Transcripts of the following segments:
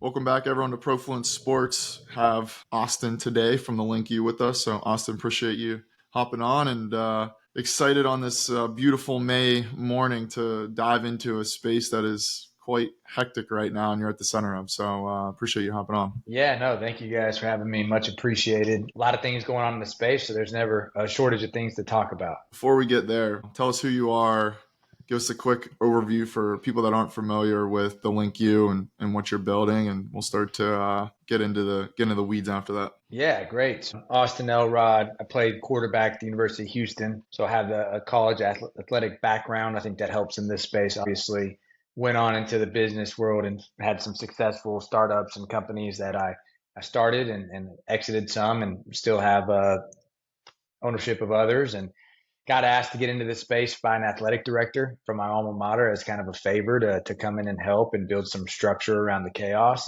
Welcome back, everyone, to Profluence Sports. Have Austin today from TheLinkU with us. So, Austin, appreciate you hopping on and excited on this beautiful May morning to dive into a space that is quite hectic right now and you're at the center of. So, appreciate you hopping on. Yeah, no, thank you guys for having me. Much appreciated. A lot of things going on in the space, so there's never a shortage of things to talk about. Before we get there, tell us who you are. Give us a quick overview for people that aren't familiar with TheLinkU and what you're building, and we'll start to get into the weeds after that. Yeah, great. Austin Elrod. I played quarterback at the University of Houston, so I have a college athletic background. I think that helps in this space, obviously. Went on into the business world and had some successful startups and companies that I started and exited some and still have ownership of others. And got asked to get into this space by an athletic director from my alma mater as kind of a favor to come in and help and build some structure around the chaos.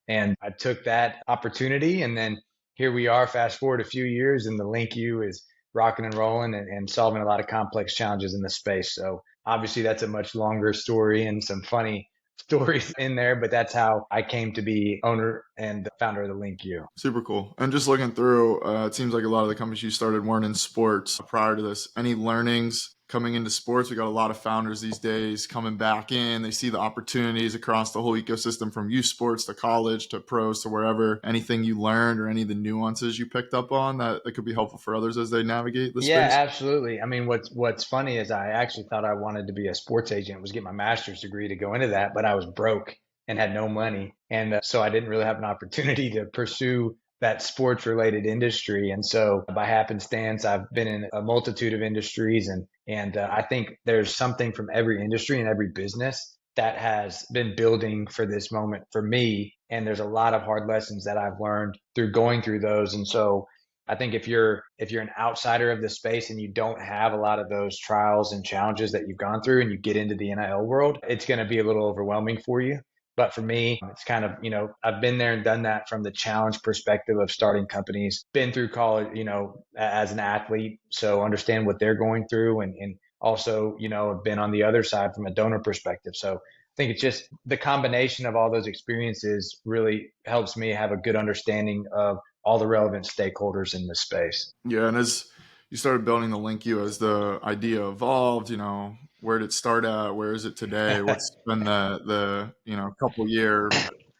And I took that opportunity, and then here we are, fast forward a few years, and the LinkU is rocking and rolling and solving a lot of complex challenges in the space. So obviously that's a much longer story and some funny stories in there, but that's how I came to be owner and founder of the LinkU. Super cool. And just looking through, it seems like a lot of the companies you started weren't in sports prior to this. Any learnings coming into sports? We got a lot of founders these days coming back in. They see the opportunities across the whole ecosystem from youth sports to college to pros to wherever. Anything you learned or any of the nuances you picked up on that could be helpful for others as they navigate the Yeah, space? absolutely. I mean, what's funny is I actually thought I wanted to be a sports agent, was get my master's degree to go into that, but I was broke and had no money, and so I didn't really have an opportunity to pursue that sports related industry. And so by happenstance, I've been in a multitude of industries, and I think there's something from every industry and every business that has been building for this moment for me. And there's a lot of hard lessons that I've learned through going through those. And so I think if you're an outsider of the space and you don't have a lot of those trials and challenges that you've gone through and you get into the NIL world, it's going to be a little overwhelming for you. But for me, it's kind of, I've been there and done that from the challenge perspective of starting companies, been through college, as an athlete. So understand what they're going through and also, have been on the other side from a donor perspective. So I think it's just the combination of all those experiences really helps me have a good understanding of all the relevant stakeholders in this space. Yeah, and as you started building the LinkU, as the idea evolved, where did it start at? Where is it today? What's been the couple year?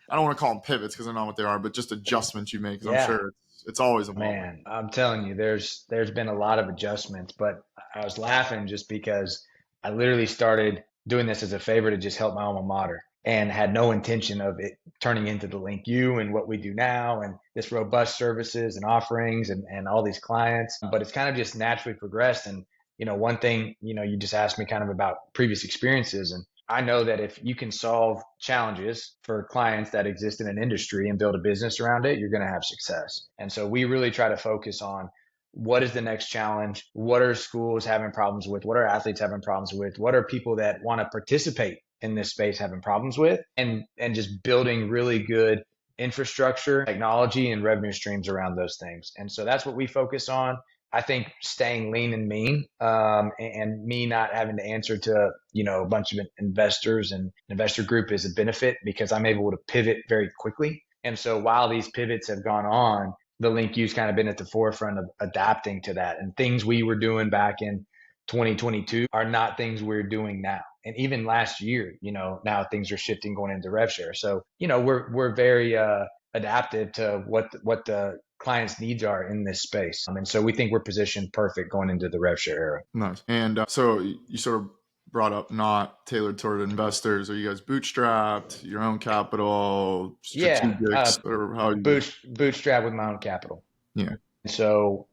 I don't want to call them pivots because I know what they are, but just adjustments you make. Because I'm Yeah, sure it's always evolving. man, I'm telling you, there's been a lot of adjustments, but I was laughing just because I literally started doing this as a favor to just help my alma mater and had no intention of it turning into the LinkU and what we do now and this robust services and offerings and all these clients. But it's kind of just naturally progressed. And, one thing, you just asked me kind of about previous experiences. And I know that if you can solve challenges for clients that exist in an industry and build a business around it, you're going to have success. And so we really try to focus on what is the next challenge? What are schools having problems with? What are athletes having problems with? What are people that want to participate in this space having problems with? And just building really good infrastructure, technology, and revenue streams around those things. And so that's what we focus on. I think staying lean and mean, and me not having to answer to, a bunch of investors and investor group is a benefit because I'm able to pivot very quickly. And so while these pivots have gone on, the LinkU's kind of been at the forefront of adapting to that. And things we were doing back in 2022 are not things we're doing now. And even last year, now things are shifting going into rev share. So, we're very adaptive to what the clients' needs are in this space. And so we think we're positioned perfect going into the rev share era. Nice. And so you sort of brought up not tailored toward investors. Are you guys bootstrapped, your own capital, Yeah, strategics, or how you? bootstrap with my own capital. Yeah. So,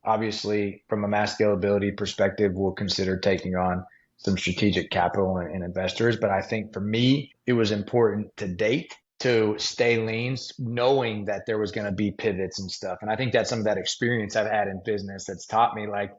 obviously from a mass scalability perspective, we'll consider taking on some strategic capital and investors. But I think for me, it was important to date to stay lean, knowing that there was going to be pivots and stuff. And I think that's some of that experience I've had in business that's taught me, like,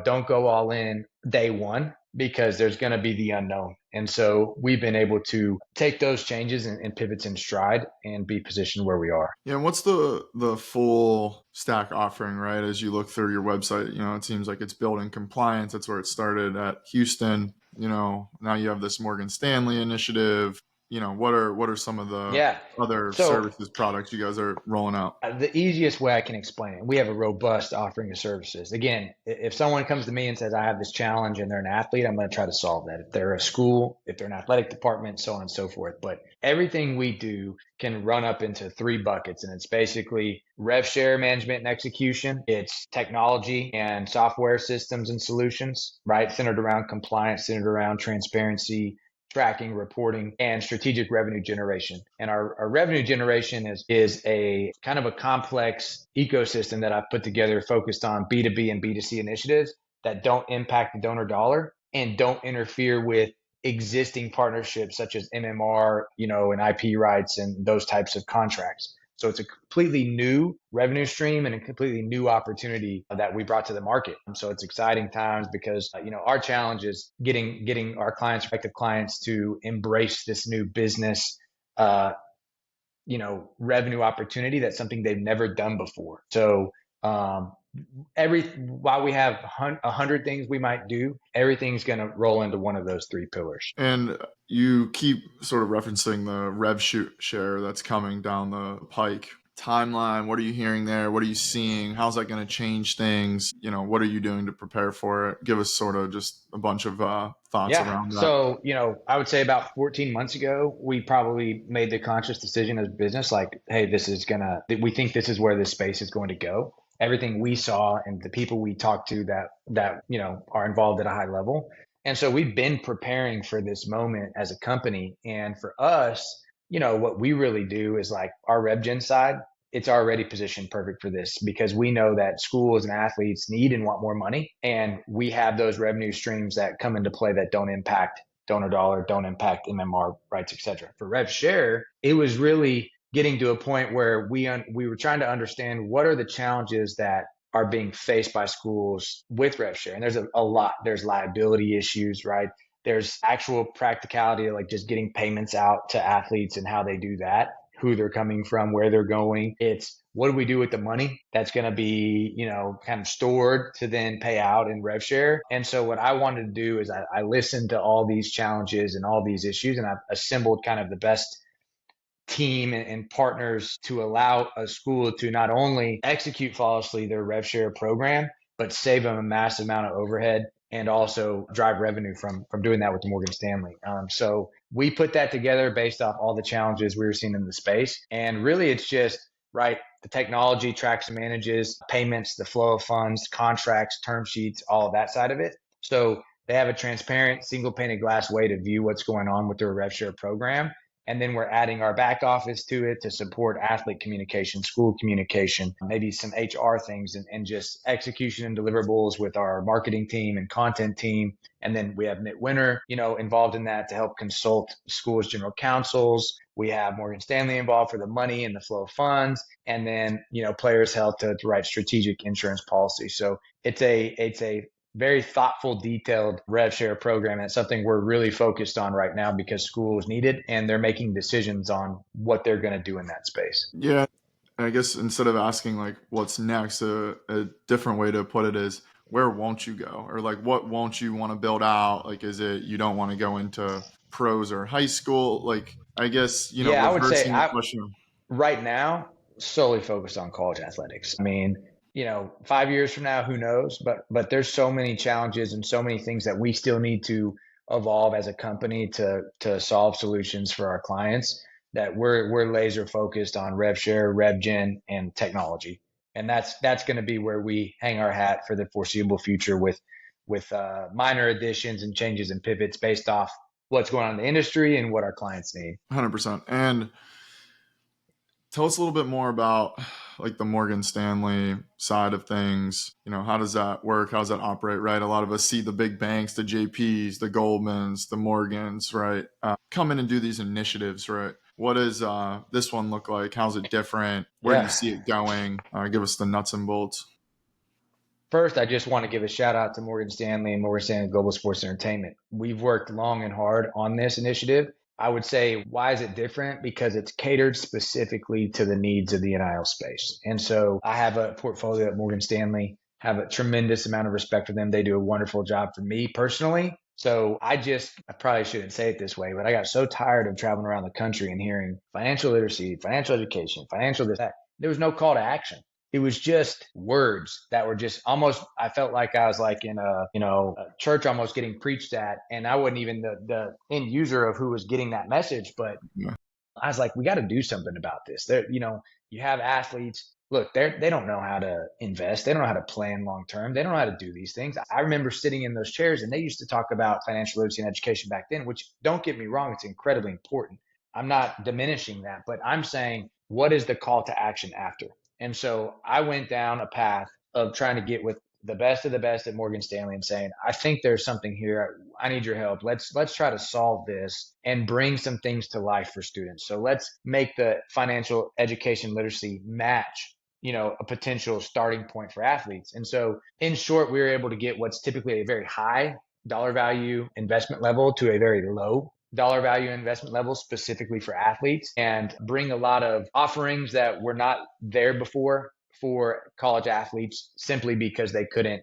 don't go all in day one because there's going to be the unknown. And so we've been able to take those changes and pivots in stride and be positioned where we are. Yeah. And what's the full stack offering, right? As you look through your website, it seems like it's building compliance. That's where it started at Houston. Now you have this Morgan Stanley initiative. what are some of the Yeah. other So services, products you guys are rolling out? the easiest way I can explain it, we have a robust offering of services. Again, if someone comes to me and says, I have this challenge and they're an athlete, I'm going to try to solve that. If they're a school, if they're an athletic department, so on and so forth. But everything we do can run up into three buckets. And it's basically rev share management and execution. It's technology and software systems and solutions, right? Centered around compliance, centered around transparency, tracking, reporting, and strategic revenue generation. And our revenue generation is a kind of a complex ecosystem that I've put together focused on B2B and B2C initiatives that don't impact the donor dollar and don't interfere with existing partnerships such as MMR, and IP rights and those types of contracts. So it's a completely new revenue stream and a completely new opportunity that we brought to the market. And so it's exciting times because, our challenge is getting our clients, prospective clients, to embrace this new business, revenue opportunity. That's something they've never done before. So, while we have 100 things we might do, everything's going to roll into one of those three pillars. And you keep sort of referencing the share that's coming down the pike. Timeline, what are you hearing there? What are you seeing? How's that going to change things? What are you doing to prepare for it? Give us sort of just a bunch of thoughts Yeah. around that. So, I would say about 14 months ago, we probably made the conscious decision as a business, like, hey, we think this is where this space is going to go. Everything we saw and the people we talked to that are involved at a high level. And so we've been preparing for this moment as a company. And for us, what we really do is like our RevGen side, it's already positioned perfect for this because we know that schools and athletes need and want more money. And we have those revenue streams that come into play that don't impact donor dollar, don't impact MMR rights, et cetera. For Rev Share, it was really getting to a point where we were trying to understand what are the challenges that are being faced by schools with Rev Share. And there's a lot. There's liability issues, right? There's actual practicality, like just getting payments out to athletes and how they do that, who they're coming from, where they're going. It's what do we do with the money that's going to be, kind of stored to then pay out in rev share. And so what I wanted to do is I listened to all these challenges and all these issues, and I've assembled kind of the best team and partners to allow a school to not only execute flawlessly their rev share program, but save them a massive amount of overhead and also drive revenue from doing that with Morgan Stanley. So we put that together based off all the challenges we were seeing in the space. And really it's just, right, the technology tracks and manages payments, the flow of funds, contracts, term sheets, all of that side of it. So they have a transparent, single pane of glass way to view what's going on with their rev share program. And then we're adding our back office to it to support athlete communication, school communication, maybe some HR things, and just execution and deliverables with our marketing team and content team. And then we have Mitt Winter, involved in that to help consult schools' general counsels. We have Morgan Stanley involved for the money and the flow of funds. And then, players help to write strategic insurance policy. So it's a very thoughtful, detailed rev share program. And it's something we're really focused on right now because schools need it and they're making decisions on what they're going to do in that space. Yeah. I guess instead of asking like what's next, a different way to put it is where won't you go? Or like what won't you want to build out? Like, is it you don't want to go into pros or high school? Like, I guess, Yeah, I would say reversing the question. right now, solely focused on college athletics. I mean, 5 years from now, who knows? But there's so many challenges and so many things that we still need to evolve as a company to solve solutions for our clients that we're laser focused on rev share, rev gen, and technology. And that's going to be where we hang our hat for the foreseeable future with minor additions and changes and pivots based off what's going on in the industry and what our clients need. 100%. And tell us a little bit more about like the Morgan Stanley side of things. How does that work? How does that operate, right? A lot of us see the big banks, the JPs, the Goldmans, the Morgans, right? Come in and do these initiatives, right? What does this one look like? How's it different? Where do you see it going? Give us the nuts and bolts. First, I just want to give a shout out to Morgan Stanley and Morgan Stanley Global Sports Entertainment. We've worked long and hard on this initiative. I would say, why is it different? Because it's catered specifically to the needs of the NIL space. And so I have a portfolio at Morgan Stanley, have a tremendous amount of respect for them. They do a wonderful job for me personally. So I probably shouldn't say it this way, but I got so tired of traveling around the country and hearing financial literacy, financial education, financial this, that. There was no call to action. It was just words that were just almost, I felt like I was like in a church almost getting preached at. And I wasn't even the end user of who was getting that message, but Yeah. I was like, we got to do something about this. You have athletes. Look, they don't know how to invest. They don't know how to plan long term. They don't know how to do these things. I remember sitting in those chairs, and they used to talk about financial literacy and education back then. Which, don't get me wrong, it's incredibly important. I'm not diminishing that, but I'm saying, what is the call to action after? And so I went down a path of trying to get with the best of the best at Morgan Stanley and saying, I think there's something here. I need your help. Let's try to solve this and bring some things to life for students. So let's make the financial education literacy match, a potential starting point for athletes. And so in short, we were able to get what's typically a very high dollar value investment level to a very low dollar value investment level specifically for athletes, and bring a lot of offerings that were not there before for college athletes simply because they couldn't,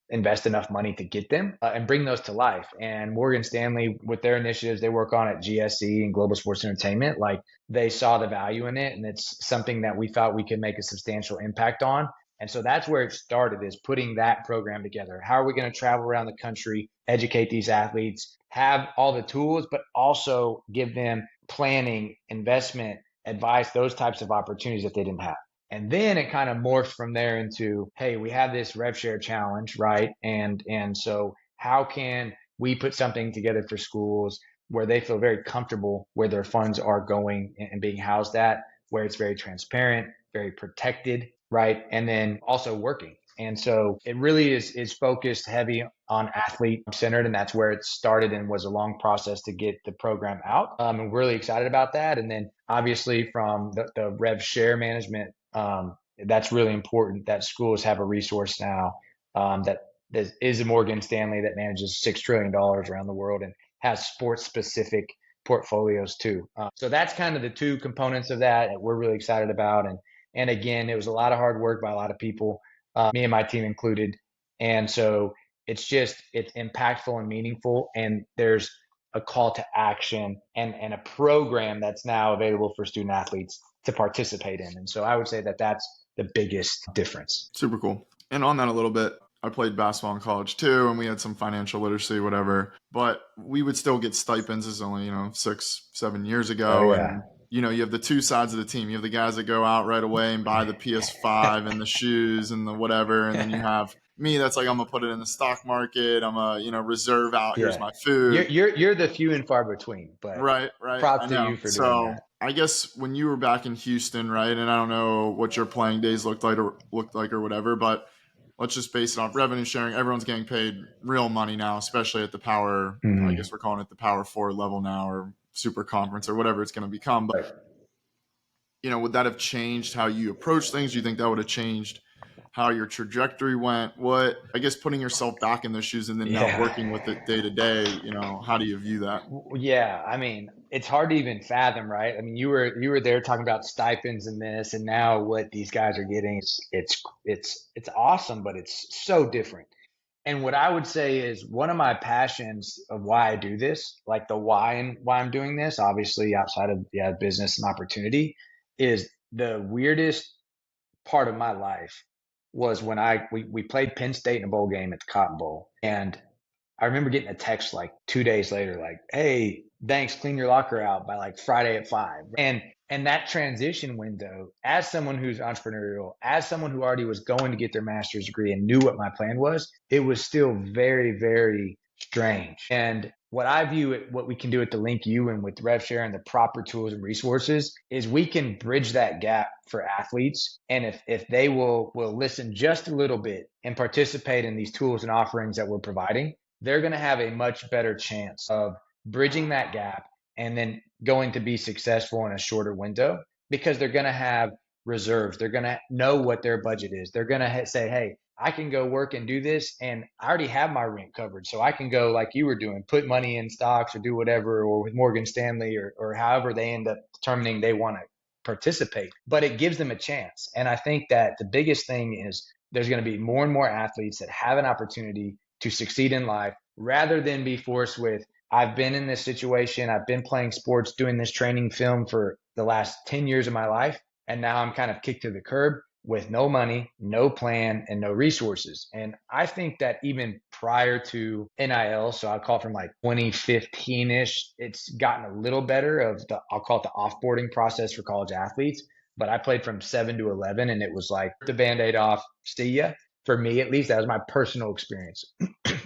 invest enough money to get them, and bring those to life. And Morgan Stanley, with their initiatives they work on at GSE and Global Sports Entertainment, like they saw the value in it, and it's something that we thought we could make a substantial impact on. And so that's where it started, is putting that program together. How are we going to travel around the country, educate these athletes, have all the tools, but also give them planning, investment, advice, those types of opportunities that they didn't have. And then it kind of morphed from there into, hey, we have this rev share challenge, right? And so how can we put something together for schools where they feel very comfortable where their funds are going and being housed at, where it's very transparent, very protected, right? And then also working. And so it really is focused heavy on athlete centered, and that's where it started and was a long process to get the program out. And we're really excited about that. And then obviously from the rev share management, that's really important that schools have a resource now, that is a Morgan Stanley that manages $6 trillion around the world and has sports specific portfolios too. So that's kind of the two components of that we're really excited about. And again, it was a lot of hard work by a lot of people, me and my team included. And so it's impactful and meaningful. And there's a call to action and a program that's now available for student athletes to participate in. And so I would say that that's the biggest difference. Super cool. And on that a little bit, I played basketball in college too, and we had some financial literacy, whatever, but we would still get stipends. This is only, 6-7 years ago. Oh, yeah. And, you have the two sides of the team. You have the guys that go out right away and buy the PS5 and the shoes and the whatever. And then you have me that's like, I'm going to put it in the stock market. I'm going to, reserve out. Here's my food. You're the few and far between, but right. props to you for doing that. I guess when you were back in Houston, right, and I don't know what your playing days looked like or whatever, but let's just base it off revenue sharing. Everyone's getting paid real money now, especially at the power, I guess we're calling it the power 4 level now, or super conference or whatever it's going to become. But, would that have changed how you approach things? Do you think that would have changed how your trajectory went? What, I guess, putting yourself back in those shoes and then now working with it day to day, how do you view that? Yeah. I mean, it's hard to even fathom, right? I mean, you were there talking about stipends and this, and now what these guys are getting, it's awesome, but it's so different. And what I would say is one of my passions of why I do this, like the why and why I'm doing this, obviously outside of business and opportunity, is the weirdest part of my life was when we played Penn State in a bowl game at the Cotton Bowl. And I remember getting a text like 2 days later, like, hey, thanks, clean your locker out by like Friday at 5. And that transition window, as someone who's entrepreneurial, as someone who already was going to get their master's degree and knew what my plan was, it was still very, very strange. And what I view what we can do at the LinkU and with RevShare and the proper tools and resources is we can bridge that gap for athletes. And if they will listen just a little bit and participate in these tools and offerings that we're providing, they're going to have a much better chance of bridging that gap and then going to be successful in a shorter window, because they're going to have reserves. They're going to know what their budget is. They're going to say, hey, I can go work and do this, and I already have my rent covered. So I can go like you were doing, put money in stocks or do whatever, or with Morgan Stanley or however they end up determining they want to participate. But it gives them a chance. And I think that the biggest thing is there's going to be more and more athletes that have an opportunity to succeed in life, rather than be forced with, I've been in this situation, I've been playing sports, doing this training film for the last 10 years of my life, and now I'm kind of kicked to the curb with no money, no plan, and no resources. And I think that even prior to NIL, so I'll call it from like 2015-ish, it's gotten a little better of the, I'll call it the offboarding process for college athletes. But I played from 7 to 11, and it was like the Band-Aid off, see ya. For me, at least, that was my personal experience.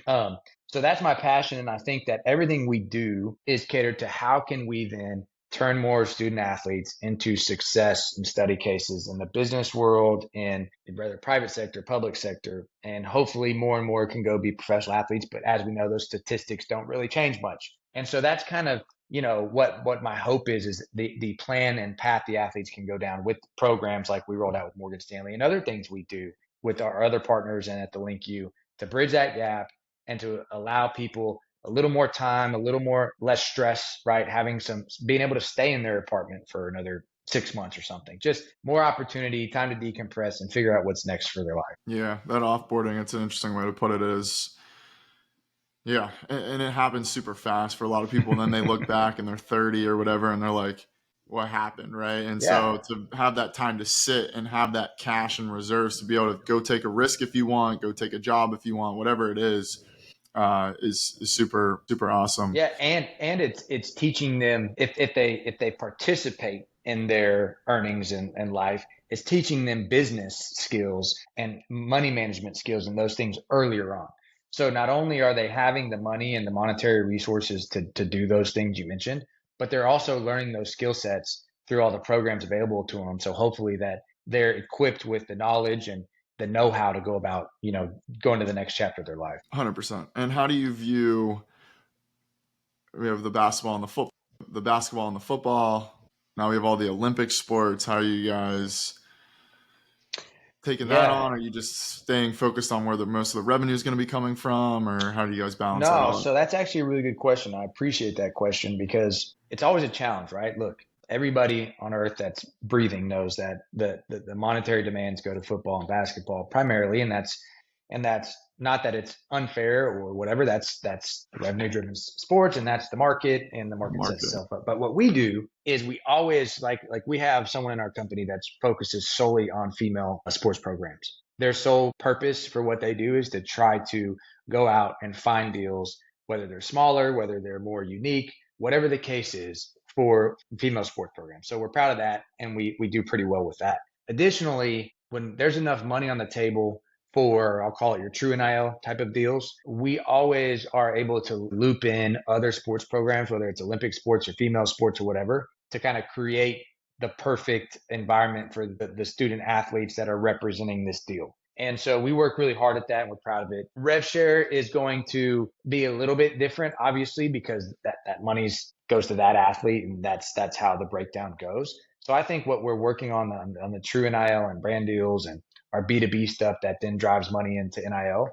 um, so that's my passion. And I think that everything we do is catered to how can we then turn more student athletes into success in study cases in the business world, in whether private sector, public sector, and hopefully more and more can go be professional athletes. But as we know, those statistics don't really change much. And so that's kind of, what my hope is the plan and path the athletes can go down with programs like we rolled out with Morgan Stanley and other things we do with our other partners and at the LinkU to bridge that gap and to allow people a little more time, a little more less stress, right? Being able to stay in their apartment for another 6 months or something. Just more opportunity, time to decompress and figure out what's next for their life. Yeah, that offboarding, it's an interesting way to put it is, yeah, and it happens super fast for a lot of people. And then they look back and they're 30 or whatever, and they're like, what happened, right? And Yeah. so to have that time to sit and have that cash and reserves to be able to go take a risk if you want, go take a job if you want, whatever it is super, super awesome. Yeah, and it's teaching them if they participate in their earnings and life, it's teaching them business skills and money management skills and those things earlier on. So not only are they having the money and the monetary resources to do those things you mentioned, but they're also learning those skill sets through all the programs available to them. So hopefully that they're equipped with the knowledge and the know-how to go about, going to the next chapter of their life. 100%. And how do you view, we have the basketball and the football. Now we have all the Olympic sports. How are you guys taking that Yeah. on? Are you just staying focused on where most of the revenue is going to be coming from, or how do you guys balance that No, out? so that's actually a really good question. I appreciate that question because it's always a challenge, right? Look, everybody on earth that's breathing knows that the monetary demands go to football and basketball primarily, and that's not that it's unfair or whatever. That's revenue driven sports, and that's the market, and the market sets Market. itself up. But what we do is we always like we have someone in our company that focuses solely on female sports programs. Their sole purpose for what they do is to try to go out and find deals, whether they're smaller, whether they're more unique, whatever the case is for female sports programs. So we're proud of that, and we do pretty well with that. Additionally, when there's enough money on the table for, I'll call it your true NIL type of deals, we always are able to loop in other sports programs, whether it's Olympic sports or female sports or whatever, to kind of create the perfect environment for the student athletes that are representing this deal. And so we work really hard at that, and we're proud of it. Rev share is going to be a little bit different, obviously, because that money goes to that athlete, and that's how the breakdown goes. So I think what we're working on the true NIL and brand deals and our B2B stuff that then drives money into NIL,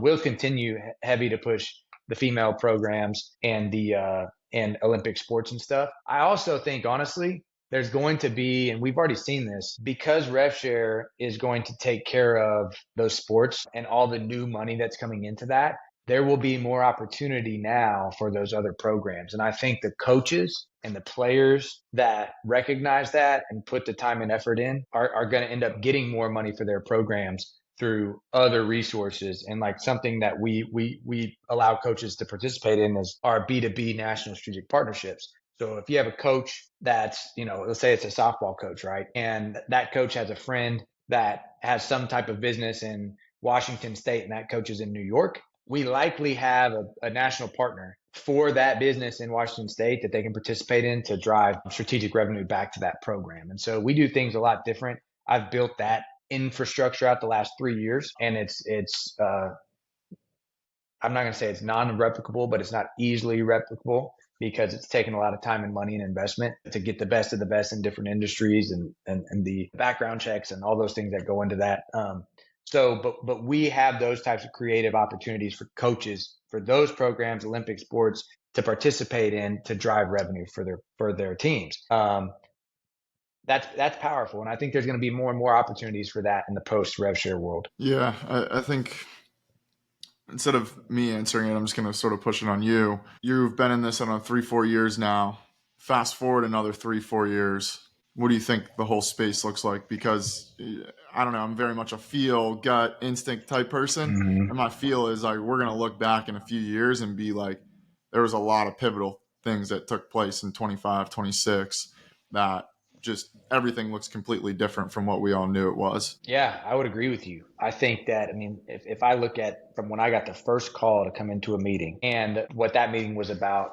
we'll continue heavy to push the female programs and the and Olympic sports and stuff. I also think, honestly, there's going to be, and we've already seen this, because RevShare is going to take care of those sports and all the new money that's coming into that, there will be more opportunity now for those other programs. And I think the coaches and the players that recognize that and put the time and effort in are going to end up getting more money for their programs through other resources. And like something that we allow coaches to participate in is our B2B national strategic partnerships. So if you have a coach that's, let's say it's a softball coach, right? And that coach has a friend that has some type of business in Washington State and that coach is in New York, we likely have a national partner for that business in Washington State that they can participate in to drive strategic revenue back to that program. And so we do things a lot different. I've built that infrastructure out the last 3 years, and it's I'm not going to say it's non-replicable, but it's not easily replicable because it's taken a lot of time and money and investment to get the best of the best in different industries and the background checks and all those things that go into that. But we have those types of creative opportunities for coaches for those programs, Olympic sports, to participate in to drive revenue for their teams. That's powerful, and I think there's going to be more and more opportunities for that in the post rev share world. Yeah, I think instead of me answering it, I'm just going to sort of push it on you. You've been in this, I don't know, 3-4 years now. Fast forward another 3-4 years. What do you think the whole space looks like? Because I don't know, I'm very much a feel, gut, instinct type person. Mm-hmm. And my feel is like, we're going to look back in a few years and be like, there was a lot of pivotal things that took place in 25, 26 that just everything looks completely different from what we all knew it was. Yeah, I would agree with you. I think that, I mean, if I look at from when I got the first call to come into a meeting and what that meeting was about,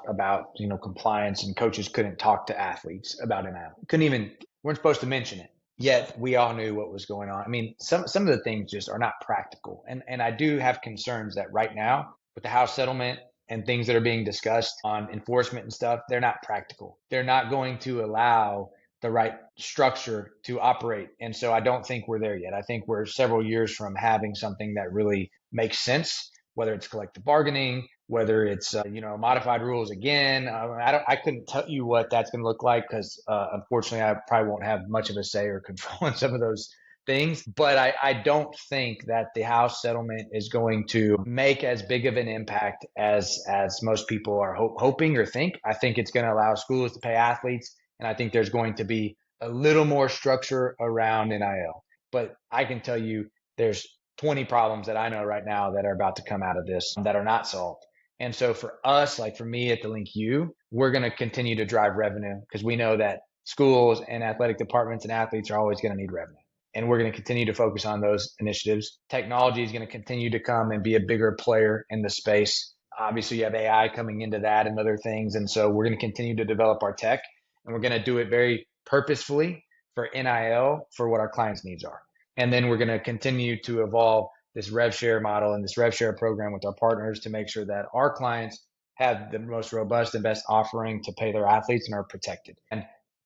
compliance, and coaches couldn't talk to athletes about NIL. Couldn't even, weren't supposed to mention it. Yet we all knew what was going on. I mean, some of the things just are not practical. And I do have concerns that right now with the House settlement and things that are being discussed on enforcement and stuff, they're not practical. They're not going to allow the right structure to operate. And so I don't think we're there yet. I think we're several years from having something that really makes sense, whether it's collective bargaining, whether it's modified rules again. I couldn't tell you what that's going to look like because unfortunately I probably won't have much of a say or control in some of those things. But I don't think that the House settlement is going to make as big of an impact as most people are hoping or think. I think it's going to allow schools to pay athletes, and I think there's going to be a little more structure around NIL. But I can tell you there's 20 problems that I know right now that are about to come out of this that are not solved. And so for us, like for me at the LinkU, we're going to continue to drive revenue because we know that schools and athletic departments and athletes are always going to need revenue. And we're going to continue to focus on those initiatives. Technology is going to continue to come and be a bigger player in the space. Obviously, you have AI coming into that and other things. And so we're going to continue to develop our tech, and we're going to do it very purposefully for NIL for what our clients' needs are. And then we're going to continue to evolve this rev share model and this rev share program with our partners to make sure that our clients have the most robust and best offering to pay their athletes and are protected. And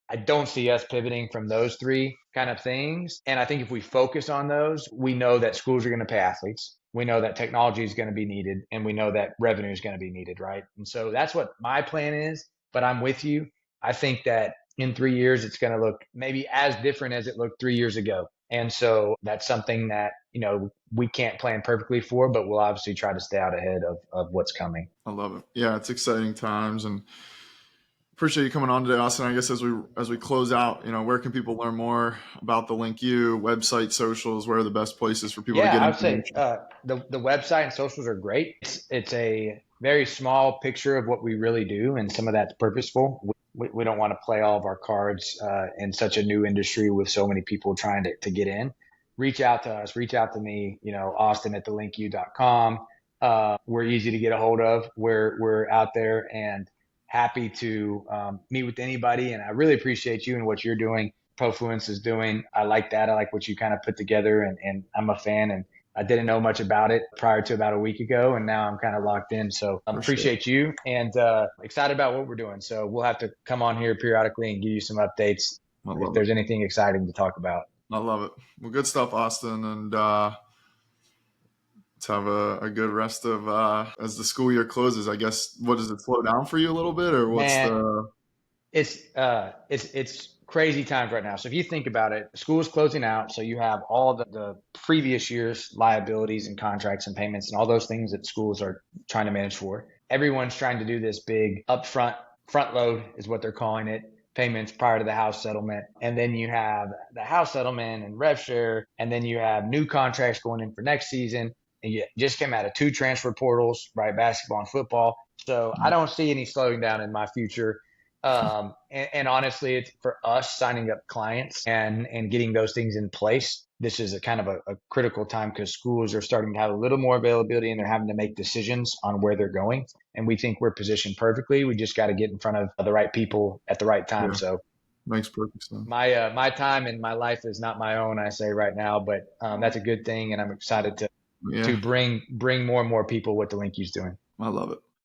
I don't see us pivoting from those three kind of things. And I think if we focus on those, we know that schools are going to pay athletes. We know that technology is going to be needed, and we know that revenue is going to be needed, right? And so that's what my plan is. But I'm with you. I think that in 3 years, it's going to look maybe as different as it looked 3 years ago. And so that's something that, we can't plan perfectly for, but we'll obviously try to stay out ahead of what's coming. I love it. Yeah, it's exciting times, and appreciate you coming on today, Austin. I guess as we close out, where can people learn more about the LinkU website, socials? Where are the best places for people to get I would information? say the website and socials are great. It's a very small picture of what we really do, and some of that's purposeful. We don't want to play all of our cards in such a new industry with so many people trying to get in. Reach out to us. Reach out to me. Austin at TheLinkU.com. We're easy to get a hold of. We're out there and happy to meet with anybody. And I really appreciate you and what you're doing. Profluence is doing. I like that. I like what you kind of put together, and I'm a fan. And I didn't know much about it prior to about a week ago, and now I'm kind of locked in. So I appreciate you and excited about what we're doing. So we'll have to come on here periodically and give you some updates if there's anything exciting to talk about. I love it. Well, good stuff, Austin. And let's have a good rest of as the school year closes. I guess, what does it slow down for you a little bit, or what's it's crazy times right now. So if you think about it, school is closing out. So you have all the previous year's liabilities and contracts and payments and all those things that schools are trying to manage for. Everyone's trying to do this big upfront front load is what they're calling it, payments prior to the house settlement. And then you have the house settlement and rev share. And then you have new contracts going in for next season. And you just came out of 2 transfer portals, right? Basketball and football. So I don't see any slowing down in my future. And honestly, it's for us signing up clients and getting those things in place. This is a kind of a critical time because schools are starting to have a little more availability and they're having to make decisions on where they're going. And we think we're positioned perfectly. We just got to get in front of the right people at the right time. Yeah, so makes perfect sense. My time and my life is not my own, I say right now, but that's a good thing. And I'm excited to bring more and more people what the LinkU's doing. I love it.